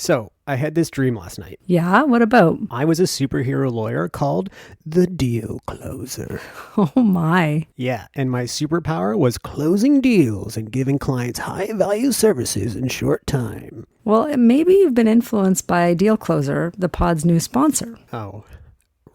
So, I had this dream last night. Yeah? What about? I was a superhero lawyer called the Deal Closer. Oh my. Yeah, and my superpower was closing deals and giving clients high-value services in short time. Well, maybe you've been influenced by Deal Closer, the pod's new sponsor. Oh,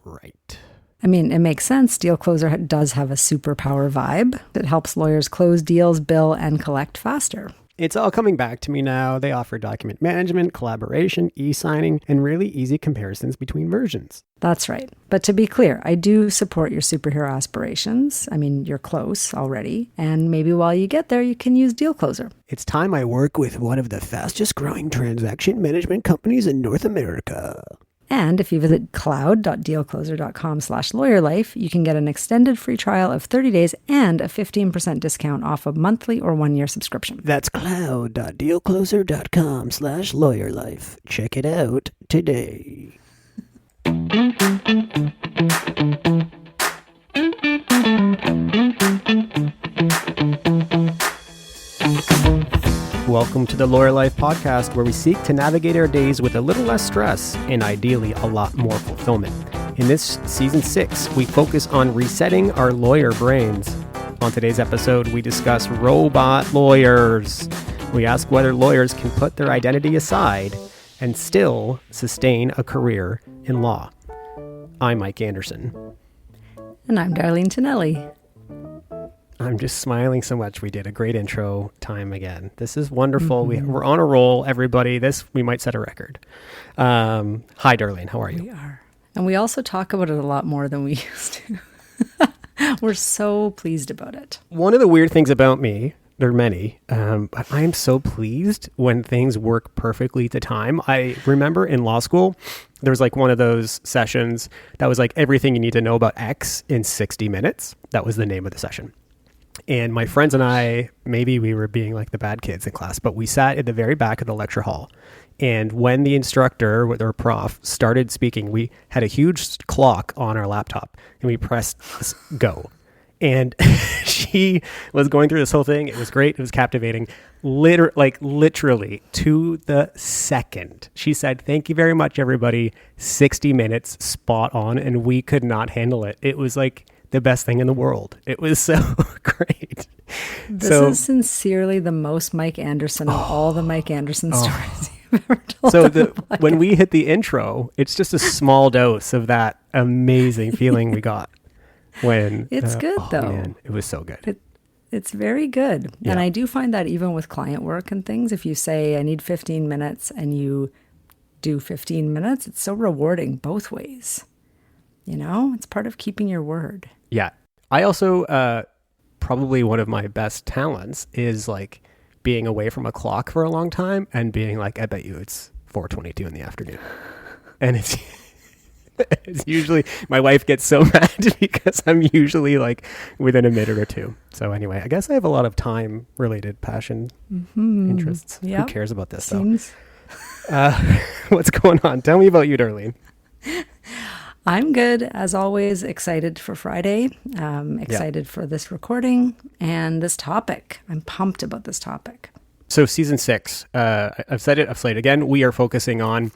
right. I mean, it makes sense. Deal Closer does have a superpower vibe. It helps lawyers close deals, bill, and collect faster. It's all coming back to me now. They offer document management, collaboration, e-signing, and really easy comparisons between versions. That's right. But to be clear, I do support your superhero aspirations. I mean, you're close already. And maybe while you get there, you can use Deal Closer. It's time I work with one of the fastest growing transaction management companies in North America. And if you visit cloud.dealcloser.com/lawyerlife, you can get an extended free trial of 30 days and a 15% discount off a monthly or 1-year subscription. That's cloud.dealcloser.com/lawyerlife. Check it out today. Welcome to the Lawyer Life podcast, where we seek to navigate our days with a little less stress and ideally a lot more fulfillment. In this season 6, we focus on resetting our lawyer brains. On today's episode, we discuss robot lawyers. We ask whether lawyers can put their identity aside and still sustain a career in law. I'm Mike Anderson. And I'm Darlene Tonelli. I'm just smiling so much. We did a great intro time again. This is wonderful. Mm-hmm. We're on a roll, everybody. We might set a record. Hi, Darlene. How are you? We are. And we also talk about it a lot more than we used to. We're so pleased about it. One of the weird things about me, there are many, but I am so pleased when things work perfectly to time. I remember in law school, there was like one of those sessions that was like everything you need to know about X in 60 minutes. That was the name of the session. And my friends and I, maybe we were being like the bad kids in class, but we sat at the very back of the lecture hall. And when the instructor or prof started speaking, we had a huge clock on our laptop and we pressed go. And she was going through this whole thing. It was great. It was captivating. Literally to the second. She said, "Thank you very much, everybody. 60 minutes, spot on." And we could not handle it. It was like the best thing in the world. It was so great. This is sincerely the most Mike Anderson of all the Mike Anderson stories you've ever told. So when we hit the intro, it's just a small dose of that amazing feeling we got. When it's good though. Man, it was so good. It's very good. Yeah. And I do find that even with client work and things, if you say I need 15 minutes and you do 15 minutes, it's so rewarding both ways. You know, it's part of keeping your word. Yeah. I also, probably one of my best talents is like being away from a clock for a long time and being like, I bet you it's 4:22 in the afternoon. And it's usually, my wife gets so mad because I'm usually like within a minute or two. So anyway, I guess I have a lot of time related passion interests. Yep. Who cares about this though? What's going on? Tell me about you, Darlene. I'm good, as always, excited for Friday, excited for this recording and this topic. I'm pumped about this topic. So season 6, I've said it, I've said it again. We are focusing on,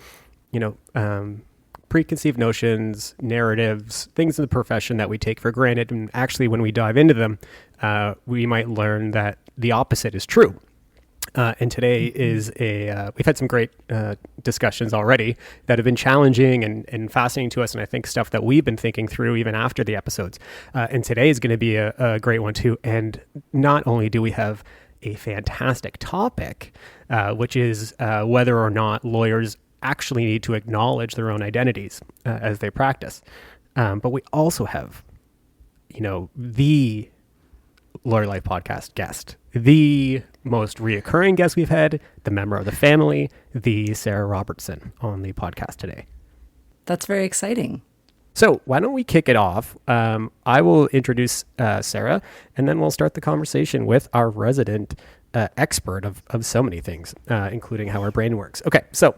preconceived notions, narratives, things in the profession that we take for granted. And actually, when we dive into them, we might learn that the opposite is true. And today is we've had some great discussions already that have been challenging and fascinating to us. And I think stuff that we've been thinking through even after the episodes. And today is going to be a great one too. And not only do we have a fantastic topic, which is whether or not lawyers actually need to acknowledge their own identities as they practice. But we also have, the Lawyer Life podcast guest, the most reoccurring guest we've had, the member of the family, the Sara Robertson on the podcast today. That's very exciting. So why don't we kick it off? I will introduce Sara, and then we'll start the conversation with our resident expert of so many things, including how our brain works. Okay, so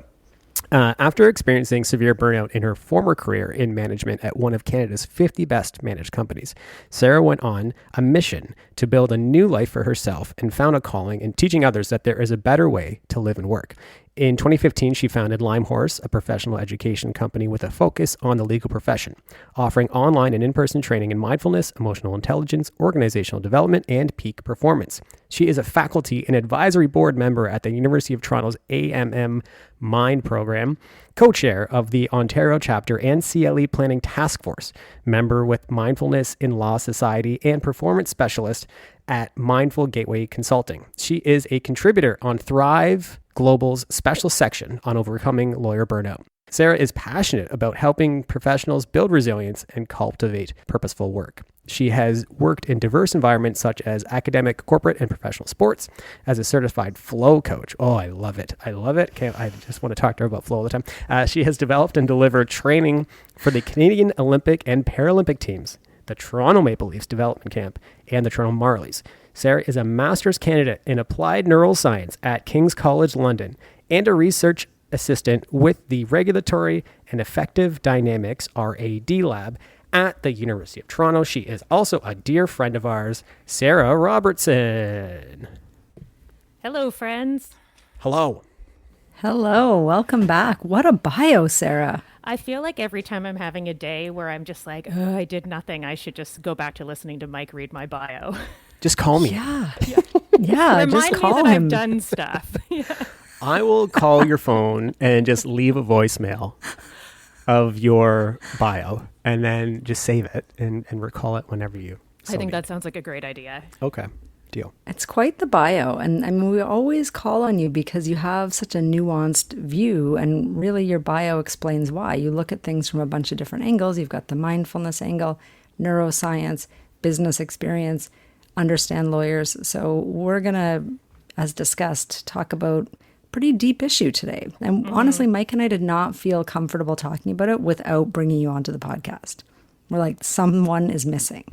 after experiencing severe burnout in her former career in management at one of Canada's 50 best managed companies, Sara went on a mission to build a new life for herself and found a calling in teaching others that there is a better way to live and work. In 2015, she founded Lime Horse, a professional education company with a focus on the legal profession, offering online and in-person training in mindfulness, emotional intelligence, organizational development, and peak performance. She is a faculty and advisory board member at the University of Toronto's AMM Mind program, co-chair of the Ontario chapter and CLE Planning Task Force, member with Mindfulness in Law Society, and performance specialist at Mindful Gateway Consulting. She is a contributor on Thrive Global's special section on overcoming lawyer burnout. Sara is passionate about helping professionals build resilience and cultivate purposeful work. She has worked in diverse environments such as academic, corporate, and professional sports as a certified flow coach. Oh, I love it. I love it. I just want to talk to her about flow all the time. She has developed and delivered training for the Canadian Olympic and Paralympic teams, the Toronto Maple Leafs Development Camp, and the Toronto Marlies. Sara is a master's candidate in applied neuroscience at King's College London and a research assistant with the Regulatory and Effective Dynamics RAD lab at the University of Toronto. She is also a dear friend of ours, Sara Robertson. Hello, friends. Hello. Hello, welcome back. What a bio, Sara. I feel like every time I'm having a day where I'm just like, oh, I did nothing, I should just go back to listening to Mike read my bio. Just call me. Yeah. Yeah, Remind just me call that him. I've done stuff. Yeah. I will call your phone and just leave a voicemail of your bio and then just save it and recall it whenever you I think that sounds like a great idea. Okay, deal. It's quite the bio. And I mean, we always call on you because you have such a nuanced view. And really, your bio explains why. You look at things from a bunch of different angles. You've got the mindfulness angle, neuroscience, business experience, understand lawyers. So we're going to, as discussed, talk about pretty deep issue today. And honestly, Mike and I did not feel comfortable talking about it without bringing you onto the podcast. We're like, someone is missing.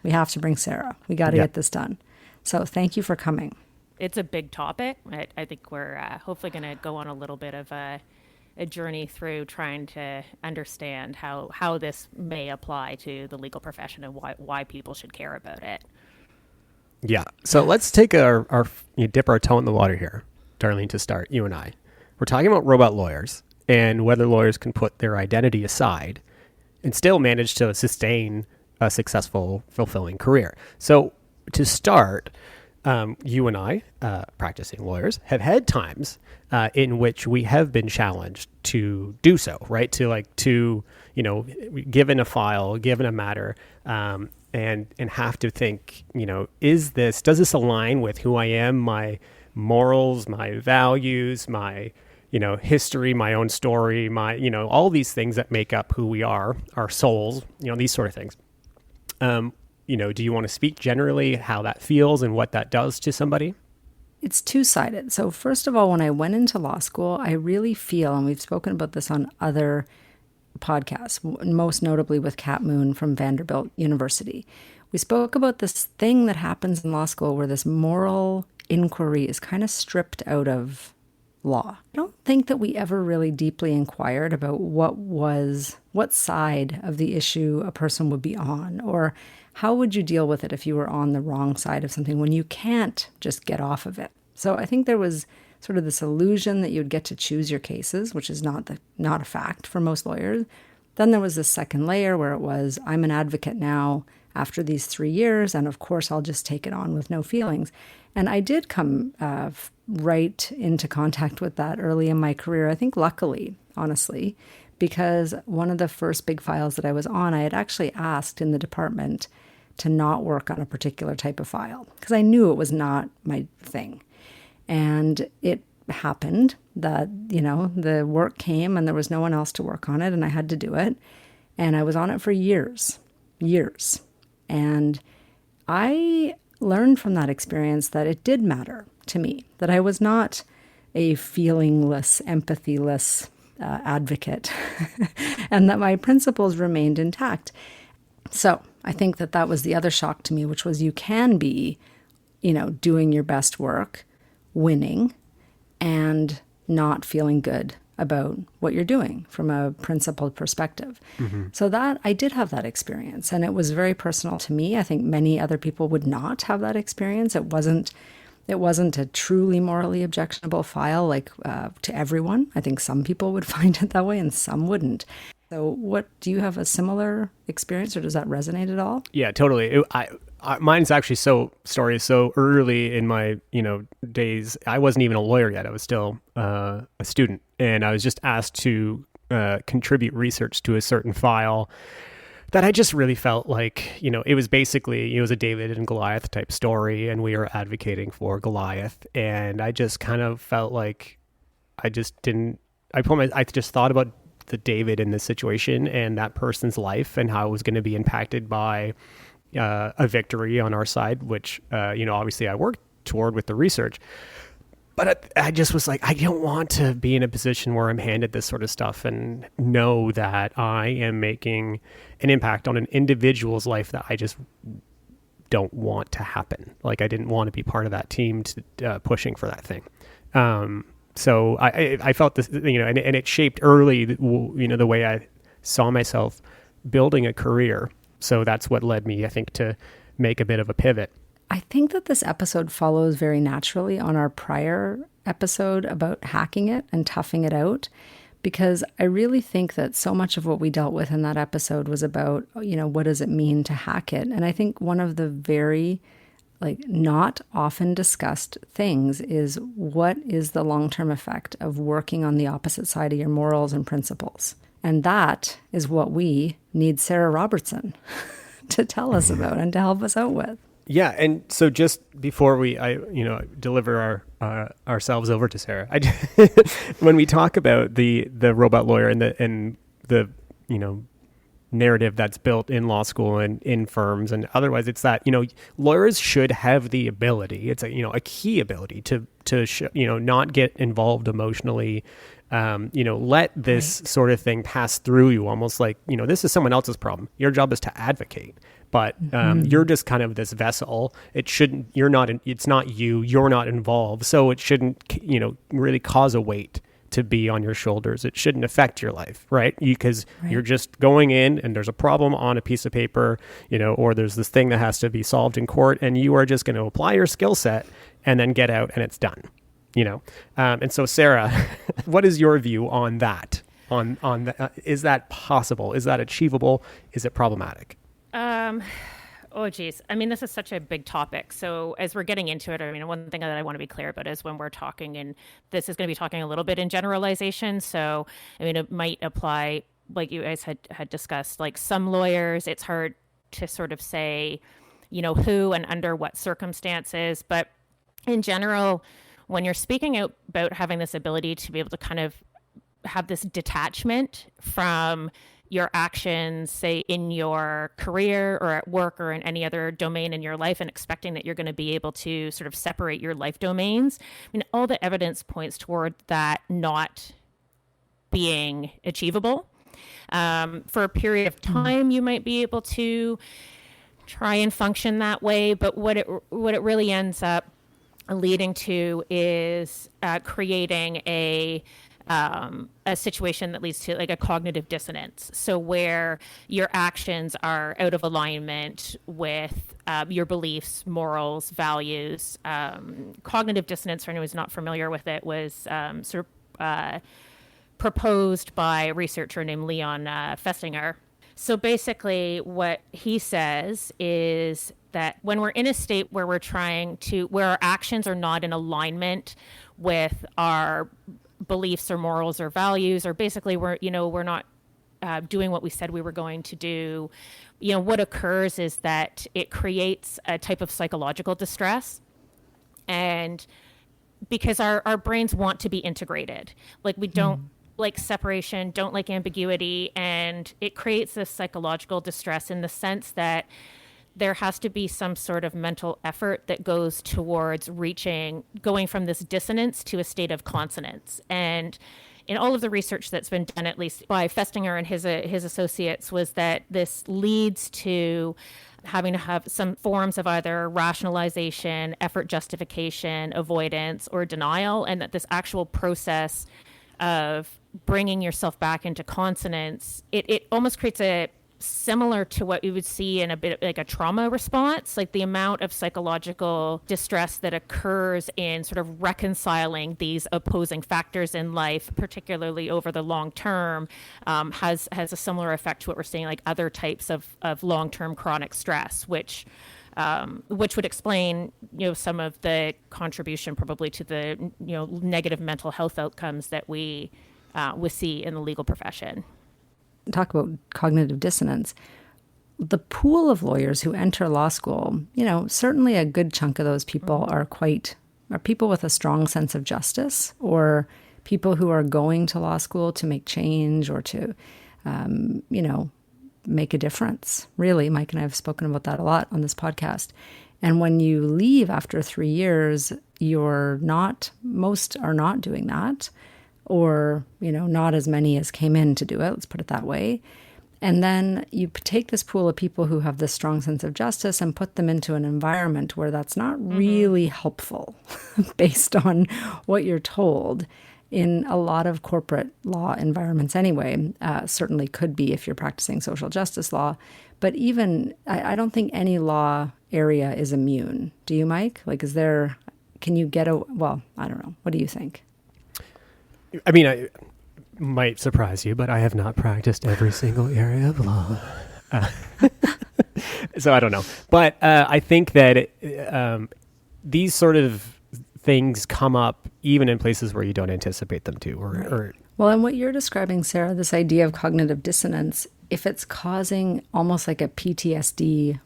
We have to bring Sara. We got to get this done. So thank you for coming. It's a big topic. I think we're hopefully going to go on a little bit of a journey through trying to understand how this may apply to the legal profession and why people should care about it. Yeah. So let's take dip our toe in the water here, Darlene, to start, you and I. We're talking about robot lawyers and whether lawyers can put their identity aside and still manage to sustain a successful, fulfilling career. So to start, you and I, practicing lawyers, have had times in which we have been challenged to do so, right? Given a file, given a matter, and have to think, does this align with who I am, my morals, my values, my, history, my own story, my, all these things that make up who we are, our souls, these sort of things. Do you want to speak generally how that feels and what that does to somebody? It's two-sided. So first of all, when I went into law school, I really feel, and we've spoken about this on other podcasts, most notably with Kat Moon from Vanderbilt University. We spoke about this thing that happens in law school where this moral inquiry is kind of stripped out of law. I don't think that we ever really deeply inquired about what side of the issue a person would be on, or how would you deal with it if you were on the wrong side of something when you can't just get off of it. So I think there was sort of this illusion that you'd get to choose your cases, which is not a fact for most lawyers. Then there was this second layer where it was, I'm an advocate now after these 3 years, and of course I'll just take it on with no feelings. And I did come right into contact with that early in my career, I think luckily, honestly, because one of the first big files that I was on, I had actually asked in the department to not work on a particular type of file because I knew it was not my thing. And it happened that, the work came and there was no one else to work on it and I had to do it. And I was on it for years. And I learned from that experience that it did matter to me, that I was not a feelingless, empathyless advocate and that my principles remained intact. So I think that was the other shock to me, which was you can be, doing your best work, winning, and not feeling good about what you're doing from a principled perspective. Mm-hmm. So that I did have that experience, and it was very personal to me. I think many other people would not have that experience. It wasn't It wasn't a truly morally objectionable file, like to everyone. I think some people would find it that way and some wouldn't. So what, do you have a similar experience, or does that resonate at all? Yeah, totally. Mine's actually story is so early in my, days. I wasn't even a lawyer yet. I was still a student, and I was just asked to contribute research to a certain file that I just really felt like, it was basically, it was a David and Goliath type story, and we were advocating for Goliath. And I just kind of felt like I just thought about the David in this situation and that person's life and how it was going to be impacted by a victory on our side, which, obviously I worked toward with the research. But I just was like, I don't want to be in a position where I'm handed this sort of stuff and know that I am making an impact on an individual's life that I just don't want to happen. Like, I didn't want to be part of that team pushing for that thing. So I felt this, and it shaped early, the way I saw myself building a career. So that's what led me, I think, to make a bit of a pivot. I think that this episode follows very naturally on our prior episode about hacking it and toughing it out, because I really think that so much of what we dealt with in that episode was about, what does it mean to hack it? And I think one of the very not often discussed things is, what is the long-term effect of working on the opposite side of your morals and principles? And that is what we need Sara Robertson to tell us about and to help us out with. Yeah, and so just before I deliver ourselves over to Sara, when we talk about the robot lawyer and the narrative that's built in law school and in firms and otherwise, it's that lawyers should have the ability. It's a key ability to not get involved emotionally. Let this right. sort of thing pass through you, almost like this is someone else's problem. Your job is to advocate. But you're just kind of this vessel. It shouldn't. You're not. It's not you. You're not involved. So it shouldn't. Really cause a weight to be on your shoulders. It shouldn't affect your life, right? Because you're just going in, and there's a problem on a piece of paper, or there's this thing that has to be solved in court, and you are just going to apply your skill set and then get out, and it's done. And so, Sara, what is your view on that? On is that possible? Is that achievable? Is it problematic? Oh, geez. I mean, this is such a big topic. So as we're getting into it, one thing that I want to be clear about is when we're talking, and this is going to be talking a little bit in generalization. So, it might apply, like you guys had discussed, like some lawyers, it's hard to sort of say, who and under what circumstances. But in general, when you're speaking out about having this ability to be able to kind of have this detachment from your actions, say in your career or at work or in any other domain in your life, and expecting that you're going to be able to sort of separate your life domains. All the evidence points toward that not being achievable. For a period of time, you might be able to try and function that way, but what it really ends up leading to is creating a situation that leads to like a cognitive dissonance. So where your actions are out of alignment with your beliefs, morals, values. Cognitive dissonance, for anyone who's not familiar with it, was proposed by a researcher named Leon Festinger. So basically what he says is that when we're in a state where where our actions are not in alignment with our beliefs or morals or values, or basically we're not doing what we said we were going to do, what occurs is that it creates a type of psychological distress. And because our brains want to be integrated, like we don't like separation, don't like ambiguity, and it creates this psychological distress in the sense that there has to be some sort of mental effort that goes towards going from this dissonance to a state of consonance. And in all of the research that's been done, at least by Festinger and his associates, was that this leads to having to have some forms of either rationalization, effort justification, avoidance, or denial, and that this actual process of bringing yourself back into consonance, it almost creates similar to what you would see in a bit like a trauma response, like the amount of psychological distress that occurs in sort of reconciling these opposing factors in life, particularly over the long term, has a similar effect to what we're seeing like other types of long-term chronic stress, which would explain, some of the contribution probably to the, negative mental health outcomes that we see in the legal profession. Talk about cognitive dissonance. The pool of lawyers who enter law school, certainly a good chunk of those people are people with a strong sense of justice, or people who are going to law school to make change or to, make a difference. Really, Mike and I have spoken about that a lot on this podcast. And when you leave after 3 years, most are not doing that, or, not as many as came in to do it. Let's put it that way. And then you take this pool of people who have this strong sense of justice and put them into an environment where that's not really helpful based on what you're told. In a lot of corporate law environments anyway, certainly could be if you're practicing social justice law. But even, I don't think any law area is immune. Do you, Mike? Like, can you get well, I don't know. What do you think? I mean, I might surprise you, but I have not practiced every single area of law. So I don't know. But I think that these sort of things come up even in places where you don't anticipate them to. Well, and what you're describing, Sarah, this idea of cognitive dissonance, if it's causing almost like a PTSD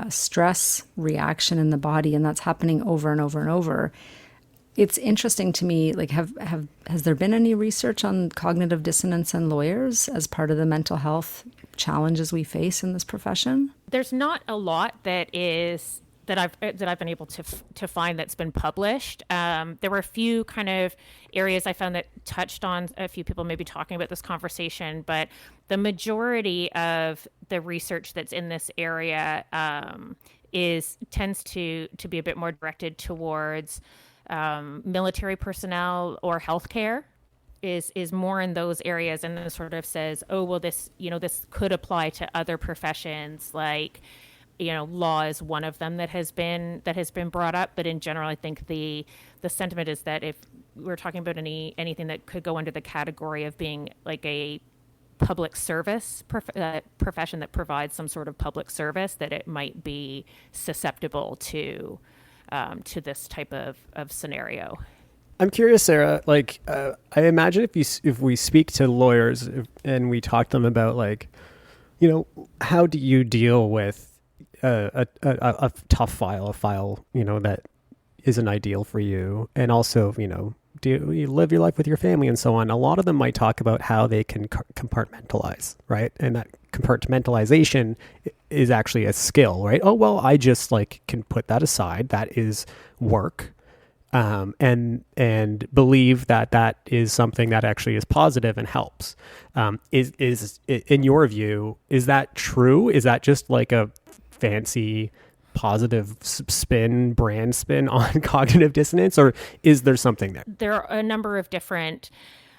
stress reaction in the body, and that's happening over and over and over, it's interesting to me, like, has there been any research on cognitive dissonance in lawyers as part of the mental health challenges we face in this profession? There's not a lot that I've been able to find that's been published. There were a few kind of areas I found that touched on a few people maybe talking about this conversation, but the majority of the research that's in this area tends to be a bit more directed towards military personnel or healthcare. Is more in those areas, and then sort of says, oh, well, this could apply to other professions, like, law is one of them that has been brought up. But in general, I think the sentiment is that if we're talking about anything that could go under the category of being like a public service profession that provides some sort of public service, that it might be susceptible to this type of scenario. I'm curious, Sarah, like, I imagine if we speak to lawyers and we talk to them about, like, how do you deal with a tough file, that isn't ideal for you, and also, do you live your life with your family and so on? A lot of them might talk about how they can compartmentalize, right? And that compartmentalization is actually a skill, right? Oh, well, I just can put that aside. That is work. And believe that is something that actually is positive and helps. Is in your view, is that true? Is that just like a fancy positive brand spin on cognitive dissonance, or is there something there? There are a number of different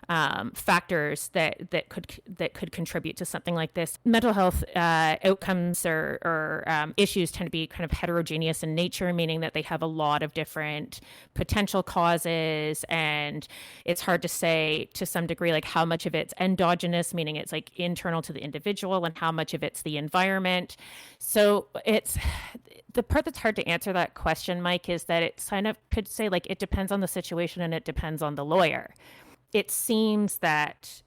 factors that could contribute to something like this. Mental health outcomes or issues tend to be kind of heterogeneous in nature, meaning that they have a lot of different potential causes, and it's hard to say to some degree like how much of it's endogenous, meaning it's like internal to the individual, and how much of it's the environment. So it's the part that's hard to answer that question, Mike, is that it kind of could say like it depends on the situation and it depends on the lawyer. It seems that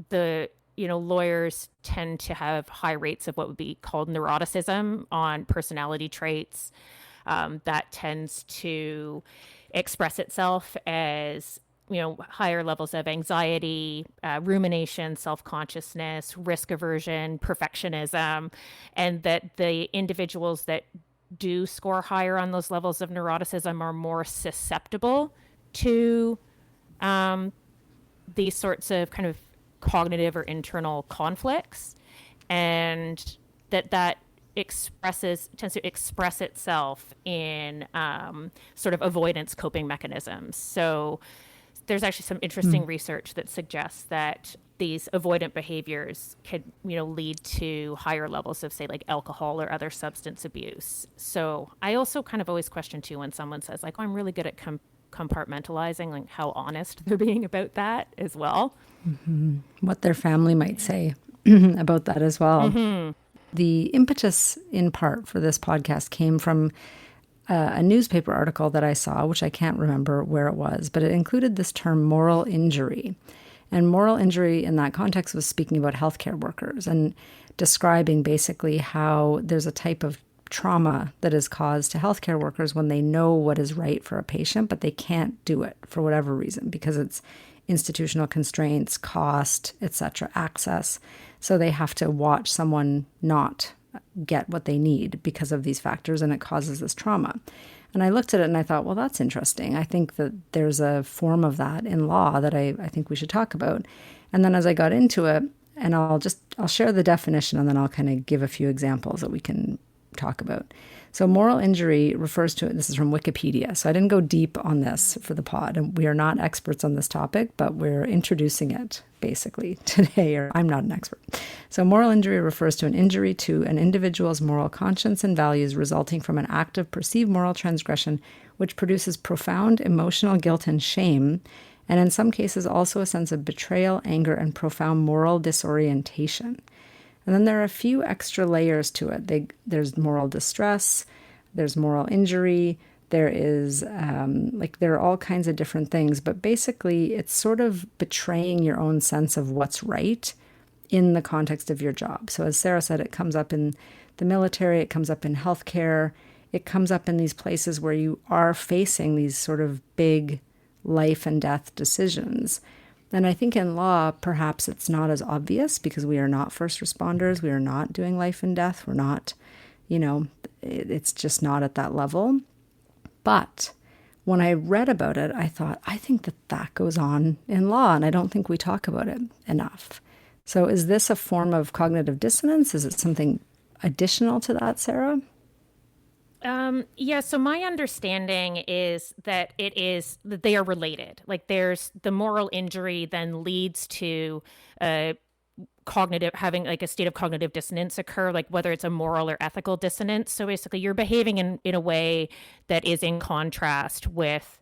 the lawyers tend to have high rates of what would be called neuroticism on personality traits. That tends to express itself as higher levels of anxiety, rumination, self-consciousness, risk aversion, perfectionism, and that the individuals that do score higher on those levels of neuroticism are more susceptible to these sorts of kind of cognitive or internal conflicts, and that tends to express itself in sort of avoidance coping mechanisms. So there's actually some interesting research that suggests that these avoidant behaviors could, lead to higher levels of, say, like alcohol or other substance abuse. So I also kind of always question too when someone says like, oh, I'm really good at compartmentalizing, like how honest they're being about that as well. What their family might say about that as well. The impetus in part for this podcast came from a newspaper article that I saw, which I can't remember where it was, but it included this term moral injury. And moral injury in that context was speaking about healthcare workers and describing basically how there's a type of trauma that is caused to healthcare workers when they know what is right for a patient, but they can't do it for whatever reason, because it's institutional constraints, cost, etc., access. So they have to watch someone not get what they need because of these factors, and it causes this trauma. And I looked at it and I thought, well, that's interesting. I think that there's a form of that in law that I think we should talk about. And then as I got into it, and I'll share the definition and then I'll kind of give a few examples that we can talk about. So moral injury refers to, this is from Wikipedia, so I didn't go deep on this for the pod, and we are not experts on this topic, but we're introducing it basically today, or I'm not an expert. So moral injury refers to an injury to an individual's moral conscience and values resulting from an act of perceived moral transgression which produces profound emotional guilt and shame, and in some cases also a sense of betrayal, anger, and profound moral disorientation. And then there are a few extra layers to it. There's moral distress, there's moral injury, there is, there are all kinds of different things. But basically, it's sort of betraying your own sense of what's right in the context of your job. So as Sara said, it comes up in the military, it comes up in healthcare, it comes up in these places where you are facing these sort of big life and death decisions. And I think in law, perhaps it's not as obvious because we are not first responders. We are not doing life and death. We're not, it's just not at that level. But when I read about it, I thought, I think that goes on in law, and I don't think we talk about it enough. So is this a form of cognitive dissonance? Is it something additional to that, Sara? Yeah, so my understanding is that that they are related. Like there's the moral injury then leads to having like a state of cognitive dissonance occur, like whether it's a moral or ethical dissonance. So basically you're behaving in a way that is in contrast with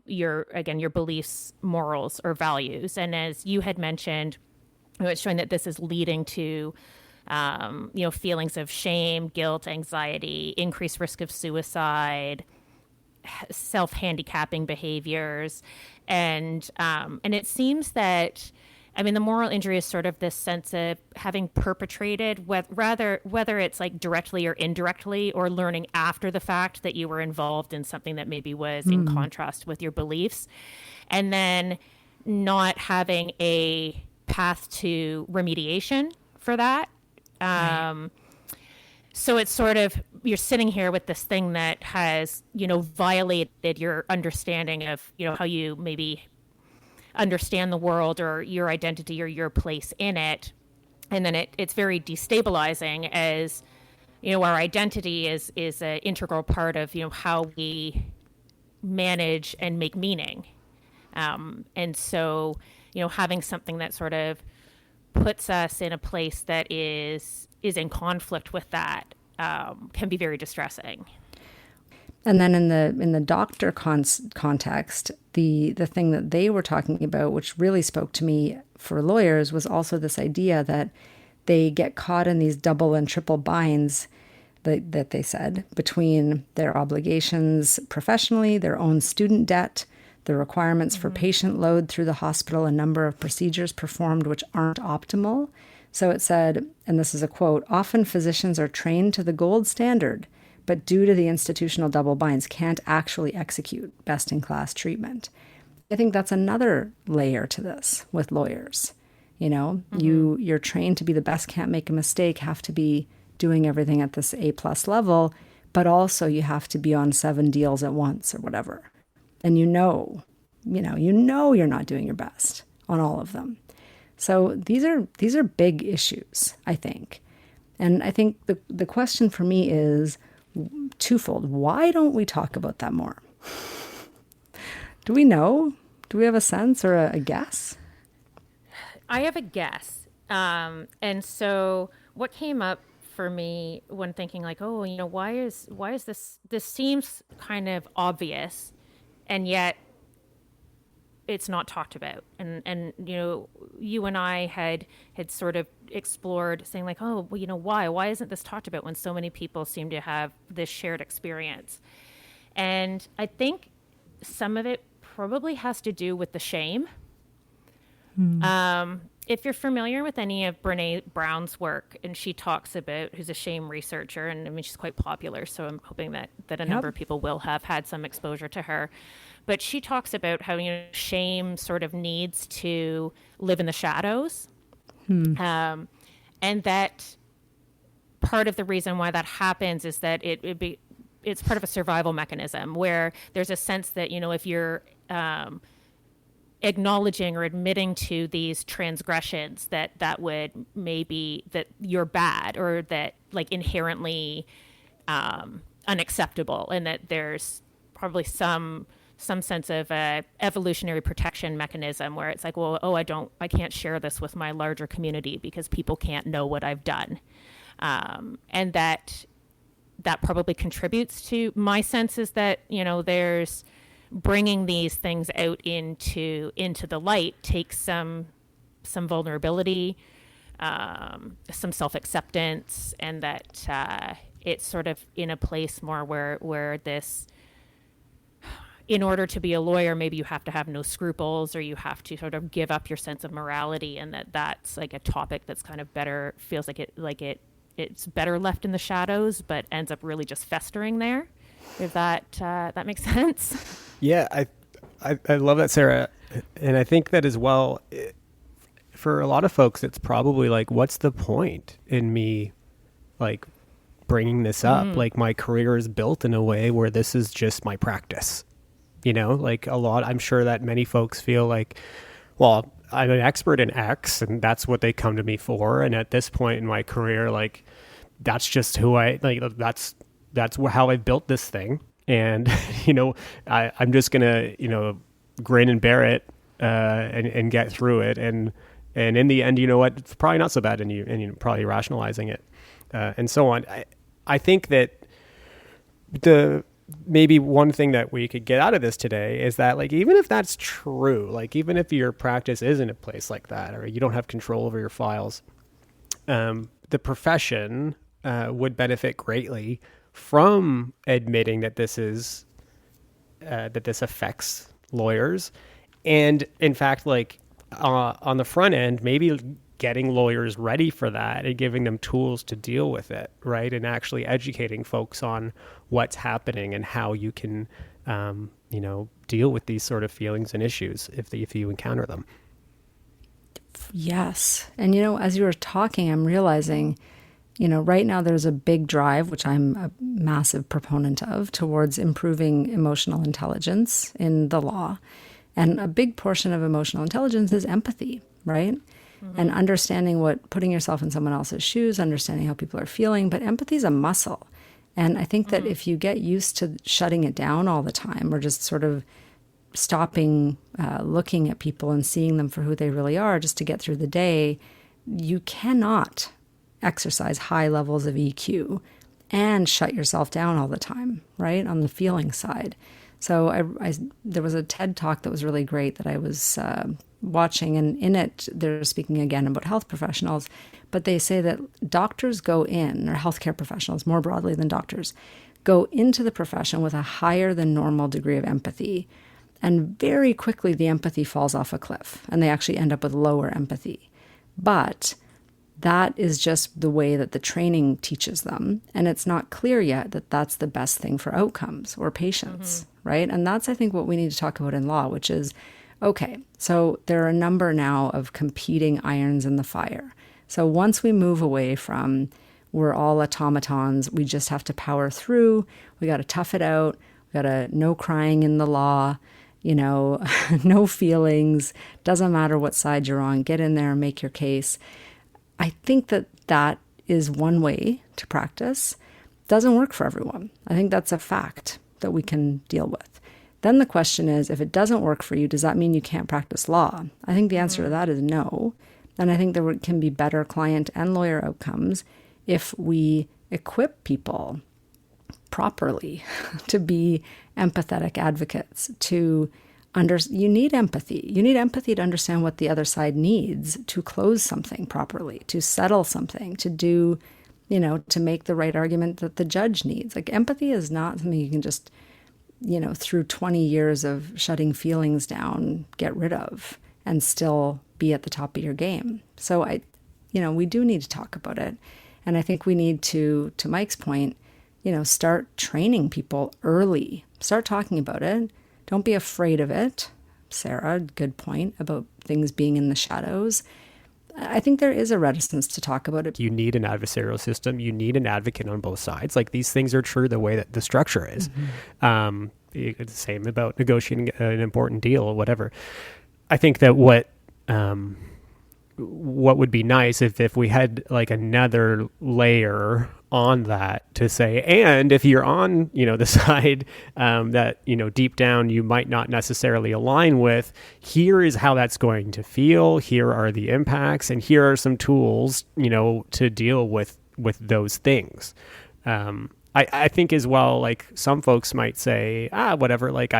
your beliefs, morals, or values. And as you had mentioned, it's showing that this is leading to feelings of shame, guilt, anxiety, increased risk of suicide, self-handicapping behaviors. And it seems that, the moral injury is sort of this sense of having perpetrated, whether it's like directly or indirectly, or learning after the fact that you were involved in something that maybe was in contrast with your beliefs, and then not having a path to remediation for that. So it's sort of, you're sitting here with this thing that has, violated your understanding of, how you maybe understand the world or your identity or your place in it. And then it's very destabilizing as, our identity is an integral part of, how we manage and make meaning. And so, having something that sort of puts us in a place that is in conflict with that can be very distressing. And then in the doctor context, the thing that they were talking about, which really spoke to me for lawyers, was also this idea that they get caught in these double and triple binds that they said between their obligations professionally, their own student debt, the requirements for patient load through the hospital, a number of procedures performed which aren't optimal. So it said, and this is a quote, "Often physicians are trained to the gold standard, but due to the institutional double binds, can't actually execute best-in-class treatment." I think that's another layer to this with lawyers. You're trained to be the best, can't make a mistake, have to be doing everything at this A+ level, but also you have to be on 7 deals at once or whatever. And you're not doing your best on all of them. So these are big issues, I think. And I think the question for me is twofold. Why don't we talk about that more? Do we know? Do we have a sense or a guess? I have a guess. And so what came up for me when thinking like, oh, why is this seems kind of obvious, and yet it's not talked about. And you and I had sort of explored saying like, oh, well, why isn't this talked about when so many people seem to have this shared experience? And I think some of it probably has to do with the shame. If you're familiar with any of Brene Brown's work, and she talks about, who's a shame researcher, and I mean, she's quite popular, so I'm hoping that a number of people will have had some exposure to her. But she talks about how, shame sort of needs to live in the shadows. And that part of the reason why that happens is that it's part of a survival mechanism, where there's a sense that, if you're acknowledging or admitting to these transgressions, that would maybe that you're bad, or that like inherently unacceptable, and that there's probably some sense of a evolutionary protection mechanism where it's like, well, I can't share this with my larger community because people can't know what I've done, and that probably contributes to my sense is that there's bringing these things out into the light takes some vulnerability, some self-acceptance, and that it's sort of in a place more where this, in order to be a lawyer, maybe you have to have no scruples, or you have to sort of give up your sense of morality, and that's like a topic that's kind of better, feels like it's better left in the shadows, but ends up really just festering there. If that makes sense. Yeah, I love that, Sarah. And I think that as well, for a lot of folks, it's probably like, what's the point in me like bringing this up? Like, my career is built in a way where this is just my practice, like I'm sure that many folks feel like, well, I'm an expert in X and that's what they come to me for. And at this point in my career, like, that's just who that's how I built this thing. And, I'm just going to, grin and bear it and get through it. And in the end, it's probably not so bad. And you're probably rationalizing it and so on. I think that maybe one thing that we could get out of this today is that, like, even if that's true, like, even if your practice isn't a place like that, or you don't have control over your files, the profession would benefit greatly from admitting that this is that this affects lawyers, and in fact, like on the front end, maybe getting lawyers ready for that and giving them tools to deal with it, right? And actually educating folks on what's happening and how you can, deal with these sort of feelings and issues if you encounter them. Yes, and as you were talking, I'm realizing, right now there's a big drive, which I'm a massive proponent of, towards improving emotional intelligence in the law. And a big portion of emotional intelligence is empathy, right? Mm-hmm. And understanding putting yourself in someone else's shoes, understanding how people are feeling. But empathy is a muscle. And I think that if you get used to shutting it down all the time, or just sort of stopping looking at people and seeing them for who they really are just to get through the day, you cannot exercise high levels of EQ and shut yourself down all the time, right? On the feeling side. So there was a TED talk that was really great that I was watching, and in it, they're speaking again about health professionals, but they say that doctors go in, or healthcare professionals more broadly than doctors, go into the profession with a higher than normal degree of empathy. And very quickly, the empathy falls off a cliff, and they actually end up with lower empathy. But that is just the way that the training teaches them. And it's not clear yet that that's the best thing for outcomes or patients, right? And that's, I think, what we need to talk about in law, which is, okay, so there are a number now of competing irons in the fire. So once we move away from we're all automatons, we just have to power through, we got to tough it out, we got to no crying in the law, no feelings, doesn't matter what side you're on, get in there and make your case. I think that is one way to practice. Doesn't work for everyone. I think that's a fact that we can deal with. Then the question is, if it doesn't work for you, does that mean you can't practice law? I think the answer to that is no. And I think there can be better client and lawyer outcomes if we equip people properly to be empathetic advocates, you need empathy. You need empathy to understand what the other side needs to close something properly, to settle something, to do, to make the right argument that the judge needs. Like, empathy is not something you can just, through 20 years of shutting feelings down, get rid of and still be at the top of your game. So we do need to talk about it. And I think we need to Mike's point, start training people early. Start talking about it. Don't be afraid of it. Sara, good point about things being in the shadows. I think there is a reticence to talk about it. You need an adversarial system. You need an advocate on both sides. Like, these things are true the way that the structure is. Mm-hmm. It's the same about negotiating an important deal or whatever. I think that what would be nice if we had like another layer on that to say, and if you're on, the side that, deep down you might not necessarily align with, here is how that's going to feel. Here are the impacts, and here are some tools, to deal with those things. I think as well, like, some folks might say, whatever, like,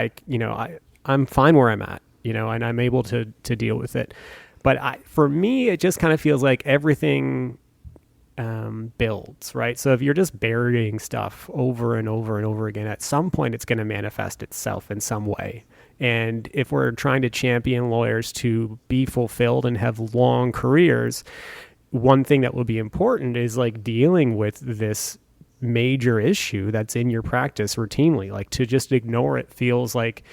I'm fine where I'm at, and I'm able to deal with it. But for me, it just kind of feels like everything builds, right? So if you're just burying stuff over and over and over again, at some point it's going to manifest itself in some way. And if we're trying to champion lawyers to be fulfilled and have long careers, one thing that will be important is like dealing with this major issue that's in your practice routinely. Like, to just ignore it feels like,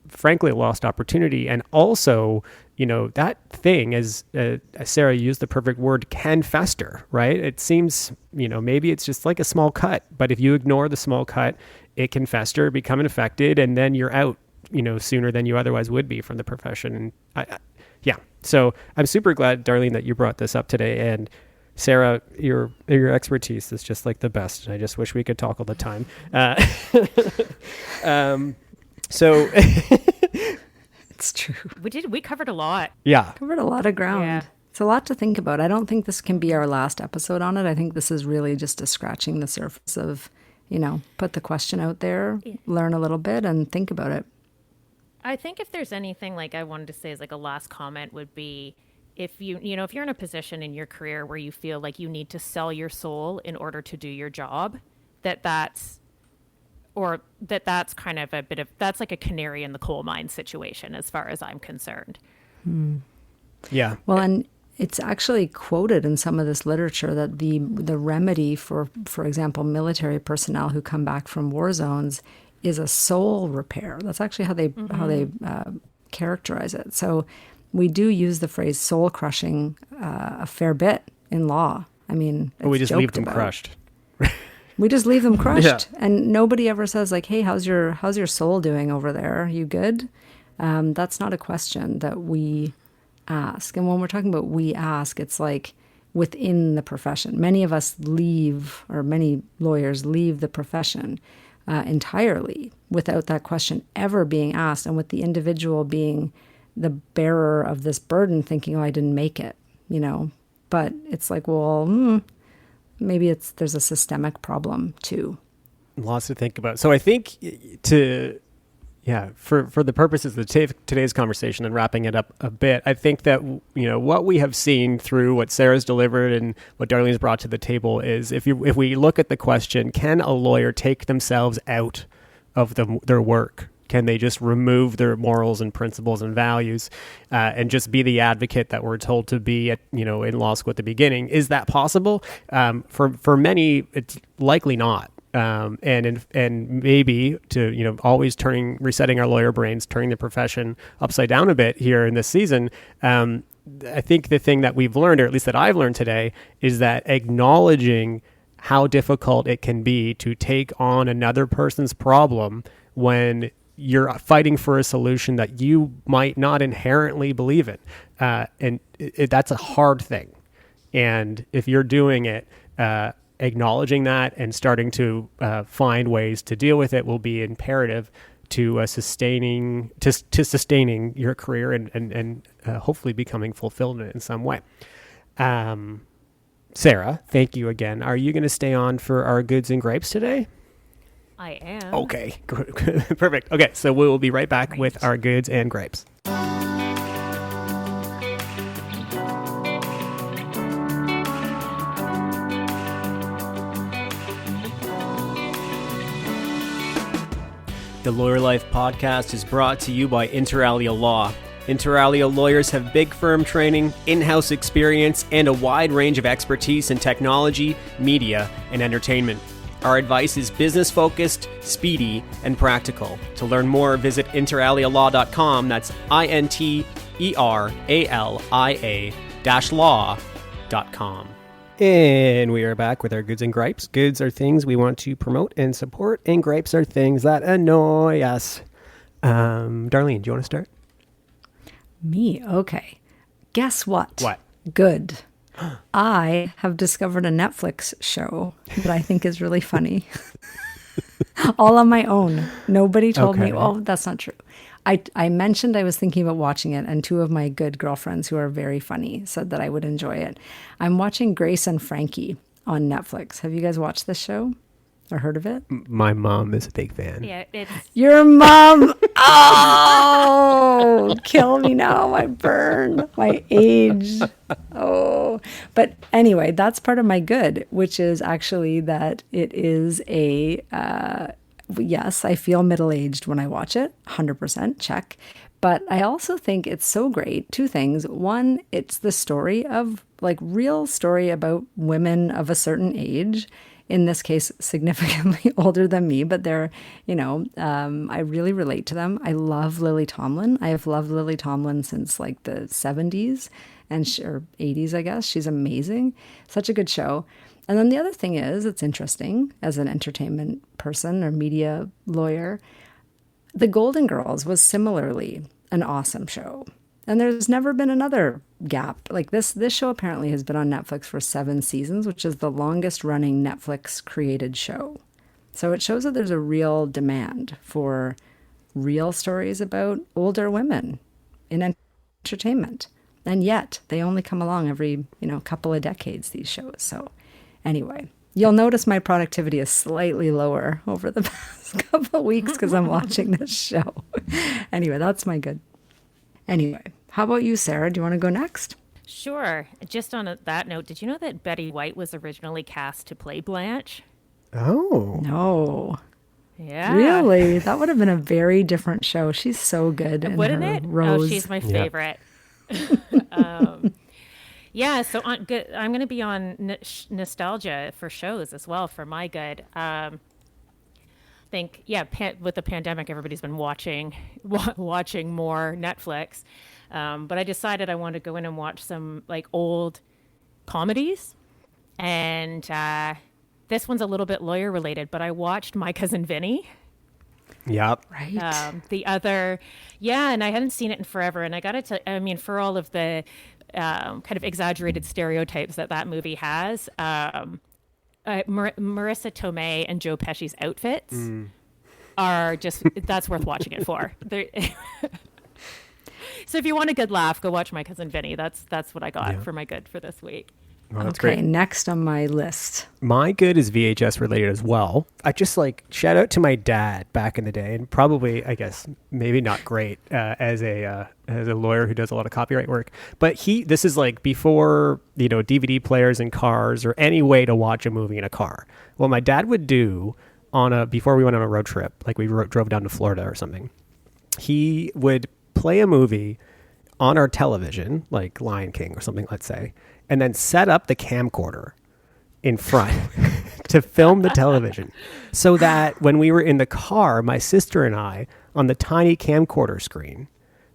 frankly, a lost opportunity. And also, that thing, as Sara used the perfect word, can fester, right? It seems, maybe it's just like a small cut, but if you ignore the small cut, it can fester, become infected, and then you're out, sooner than you otherwise would be from the profession. And so I'm super glad, Darlene, that you brought this up today. And Sara, your expertise is just like the best. And I just wish we could talk all the time. So it's true. We covered a lot. Yeah. Covered a lot of ground. Yeah. It's a lot to think about. I don't think this can be our last episode on it. I think this is really just a scratching the surface of, put the question out there, learn a little bit, and think about it. I think if there's anything like I wanted to say as like a last comment would be, if if you're in a position in your career where you feel like you need to sell your soul in order to do your job, that's kind of that's like a canary in the coal mine situation as far as I'm concerned. Yeah. Well, and it's actually quoted in some of this literature that the remedy for example, military personnel who come back from war zones is a soul repair. That's actually how they characterize it. So we do use the phrase soul crushing a fair bit in law. I mean, we just leave them crushed. We just leave them crushed, and nobody ever says like, "Hey, how's your soul doing over there? You good?" That's not a question that we ask. And when we're talking about we ask, it's like within the profession. Many of us leave, or many lawyers leave the profession entirely without that question ever being asked, and with the individual being the bearer of this burden, thinking, "Oh, I didn't make it," But it's like, well. Maybe there's a systemic problem too. Lots to think about. So I think for the purposes of today's conversation and wrapping it up a bit, I think that, what we have seen through what Sara's delivered and what Darlene's brought to the table is if we look at the question, can a lawyer take themselves out of their work? Can they just remove their morals and principles and values and just be the advocate that we're told to be in law school at the beginning? Is that possible? For many, it's likely not. And maybe to, always resetting our lawyer brains, turning the profession upside down a bit here in this season. I think the thing that we've learned, or at least that I've learned today, is that acknowledging how difficult it can be to take on another person's problem when you're fighting for a solution that you might not inherently believe in. And that's a hard thing. And if you're doing it, acknowledging that and starting to find ways to deal with it will be imperative sustaining your career and hopefully becoming fulfilled in it in some way. Sarah, thank you again. Are you going to stay on for our goods and grapes today? I am. Okay, good. Perfect. Okay, so we will be right back with our goods and grapes. The Lawyer Life podcast is brought to you by Inter Alia Law. Inter Alia lawyers have big firm training, in-house experience, and a wide range of expertise in technology, media, and entertainment. Our advice is business-focused, speedy, and practical. To learn more, visit interalialaw.com. That's interaliaa-law.com. And we are back with our goods and gripes. Goods are things we want to promote and support, and gripes are things that annoy us. Darlene, do you want to start? Me? Okay. Guess what? What? Good. I have discovered a Netflix show that I think is really funny. All on my own. Nobody told me. Oh, that's not true. I mentioned I was thinking about watching it, and two of my good girlfriends who are very funny said that I would enjoy it. I'm watching Grace and Frankie on Netflix. Have you guys watched this show or heard of it? My mom is a big fan. Yeah, it's Your mom. Oh, kill me now. I burn my age. Oh, but anyway, that's part of my good, which is actually that it is a, yes, I feel middle-aged when I watch it. 100% check. But I also think it's so great. Two things. One, it's the story of real story about women of a certain age. In this case, significantly older than me, but they're, I really relate to them. I love Lily Tomlin. I have loved Lily Tomlin since the 70s or 80s, I guess. She's amazing. Such a good show. And then the other thing is, it's interesting as an entertainment person or media lawyer, The Golden Girls was similarly an awesome show. And there's never been another gap. This show apparently has been on Netflix for 7 seasons, which is the longest running Netflix created show. So it shows that there's a real demand for real stories about older women in entertainment. And yet they only come along every, couple of decades, these shows. So anyway, you'll notice my productivity is slightly lower over the past couple of weeks because I'm watching this show. Anyway, that's my good. Anyway, how about you, Sarah? Do you want to go next? Sure. Just on that note, did you know that Betty White was originally cast to play Blanche? Oh. No. Yeah. Really? That would have been a very different show. She's so good. Wouldn't it? Rose. Oh, she's my favorite. Yeah, so I'm going to be on nostalgia for shows as well for my good. Think with the pandemic everybody's been watching more Netflix, but I decided I wanted to go in and watch some old comedies, and this one's a little bit lawyer related, but I watched My Cousin Vinny. Yep. Right. And I hadn't seen it in forever, and I gotta tell, for all of the kind of exaggerated stereotypes that movie has, Marissa Tomei and Joe Pesci's outfits are just, that's worth watching it for. So if you want a good laugh, go watch My Cousin Vinny. That's what I got for my good for this week. Well, that's okay, great. Next on my list. My good is VHS related as well. I just shout out to my dad back in the day, and probably, I guess, maybe not great as a lawyer who does a lot of copyright work. But this is before DVD players in cars or any way to watch a movie in a car. What my dad would do before we went on a road trip, we drove down to Florida or something, he would play a movie on our television, like Lion King or something, let's say, and then set up the camcorder in front to film the television so that when we were in the car, my sister and I, on the tiny camcorder screen,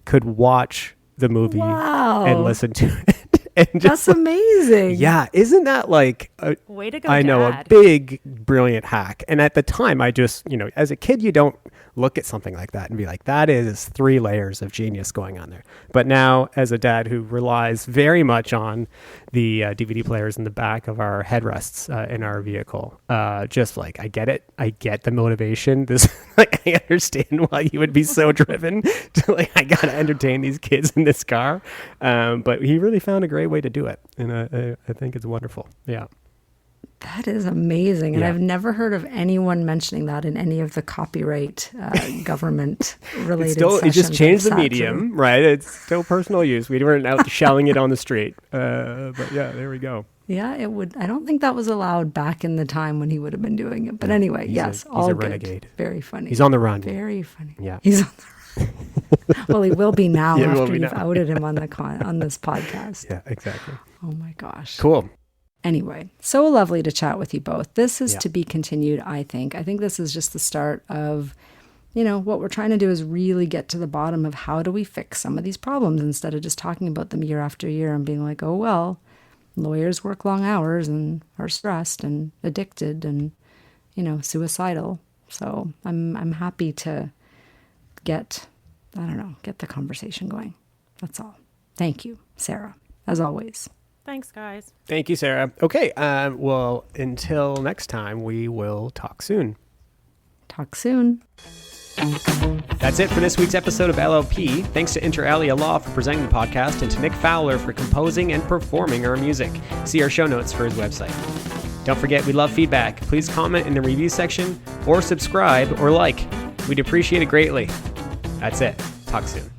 could watch the movie and listen to it. And that's amazing. Yeah. Isn't that way to go, I know, Dad. a big, brilliant hack. And at the time, I just, as a kid, you don't look at something like that and be like, that is 3 layers of genius going on there. But now, as a dad who relies very much on the DVD players in the back of our headrests in our vehicle, just like, I get it. I get the motivation. This, like, I understand why you would be so driven to, like, I got to entertain these kids in this car. But he really found a great way to do it. And I think it's wonderful. Yeah. That is amazing. And Yeah. I've never heard of anyone mentioning that in any of the copyright government related sessions. It just changed the I've sat medium, through. right? It's still personal use. We weren't out shelling it on the street. But yeah, there we go. Yeah, it would. I don't think that was allowed back in the time when he would have been doing it. But anyway, He's all a good. renegade. Very funny. He's on the run. Very funny. Yeah. He's on the run. Well, he will be now Yeah, he will after be you've now. outed him on on this podcast. Yeah, exactly. Oh my gosh. Cool. Anyway, so lovely to chat with you both. This is Yeah. to be continued, I think. I think this is just the start of, what we're trying to do is really get to the bottom of how do we fix some of these problems instead of just talking about them year after year and being like, oh, well, lawyers work long hours and are stressed and addicted and, suicidal. So I'm happy to get the conversation going. That's all. Thank you, Sarah, as always. Thanks, guys. Thank you, Sarah. Okay. Well, until next time, we will talk soon. Talk soon. That's it for this week's episode of LLP. Thanks to Inter Alia Law for presenting the podcast and to Nick Fowler for composing and performing our music. See our show notes for his website. Don't forget, we love feedback. Please comment in the review section or subscribe or like. We'd appreciate it greatly. That's it. Talk soon.